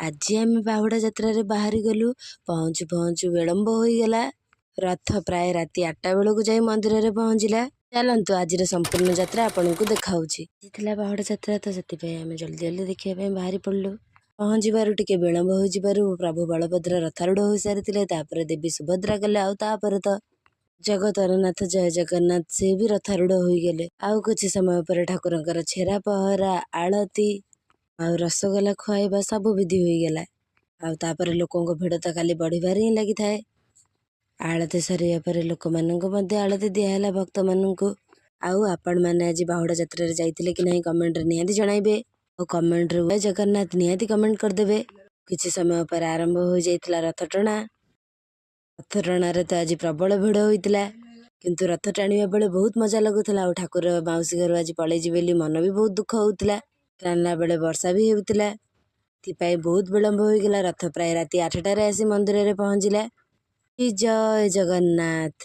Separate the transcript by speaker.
Speaker 1: ଆଜି ଆମେ ବାହୁଡ଼ା ଯାତ୍ରାରେ ବାହାରି ଗଲୁ। ପହଞ୍ଚୁ ପହଞ୍ଚୁ ବିଳମ୍ବ ହୋଇଗଲା। ରଥ ପ୍ରାୟ ରାତି 8ଟା ବେଳକୁ ଯାଇ ମନ୍ଦିରରେ ପହଞ୍ଚିଲା। ଚାଲନ୍ତୁ ଆଜିର ସମ୍ପୂର୍ଣ୍ଣ ଯାତ୍ରା ଆପଣଙ୍କୁ ଦେଖାଉଛି। ଆଜି ଥିଲା ବାହୁଡ଼ା ଯାତ୍ରା, ତ ସେଥିପାଇଁ ଆମେ ଜଲ୍ଦି ଜଲ୍ଦି ଦେଖିବା ପାଇଁ ବାହାରି ପଡ଼ିଲୁ। ପହଞ୍ଚିବାରୁ ଟିକେ ବିଳମ୍ବ ହୋଇଯିବାରୁ ପ୍ରଭୁ ବଳଭଦ୍ର ରଥାରୂଢ଼ ହୋଇସାରିଥିଲେ। ତାପରେ ଦେବୀ ସୁଭଦ୍ରା ଗଲେ, ଆଉ ତାପରେ ତ ଜଗତର ନାଥ ଜୟ ଜଗନ୍ନାଥ ସେ ବି ରଥାରୂଢ଼ ହୋଇଗଲେ। ଆଉ କିଛି ସମୟ ପରେ ଠାକୁରଙ୍କର ଛେରା ପହଁରା, ଆଳତି ଆଉ ରସଗୋଲା ଖୁଆଇବା ସବୁ ବିଧି ହୋଇଗଲା। ଆଉ ତାପରେ ଲୋକଙ୍କ ଭିଡ଼ ତ କାଲି ବଢ଼ିବାରେ ହିଁ ଲାଗିଥାଏ। ଆଳତି ସରିବା ପରେ ଲୋକମାନଙ୍କୁ ମଧ୍ୟ ଆଳତି ଦିଆହେଲା ଭକ୍ତମାନଙ୍କୁ। ଆଉ ଆପଣମାନେ ଆଜି ବାହୁଡ଼ା ଯାତ୍ରାରେ ଯାଇଥିଲେ କି ନାହିଁ କମେଣ୍ଟରେ ନିହାତି ଜଣାଇବେ। ଆଉ କମେଣ୍ଟରେ ଜୟ ଜଗନ୍ନାଥ ନିହାତି କମେଣ୍ଟ କରିଦେବେ। କିଛି ସମୟ ପରେ ଆରମ୍ଭ ହୋଇଯାଇଥିଲା ରଥ ଟଣା। ରଥ ଟଣାରେ ତ ଆଜି ପ୍ରବଳ ଭିଡ଼ ହୋଇଥିଲା, କିନ୍ତୁ ରଥ ଟାଣିବା ବେଳେ ବହୁତ ମଜା ଲାଗୁଥିଲା। ଆଉ ଠାକୁର ମାଉସୀ ଘରୁ ଆଜି ପଳେଇଯିବେ ବୋଲି ମନ ବି ବହୁତ ଦୁଃଖ ହେଉଥିଲା। ଟାଣିଲା ବେଳେ ବର୍ଷା ବି ହେଉଥିଲା, ଏଥିପାଇଁ ବହୁତ ବିଳମ୍ବ ହୋଇଗଲା। ରଥ ପ୍ରାୟ ରାତି 8ଟାରେ ଆସି ମନ୍ଦିରରେ ପହଞ୍ଚିଲା। ଜୟ ଜଗନ୍ନାଥ।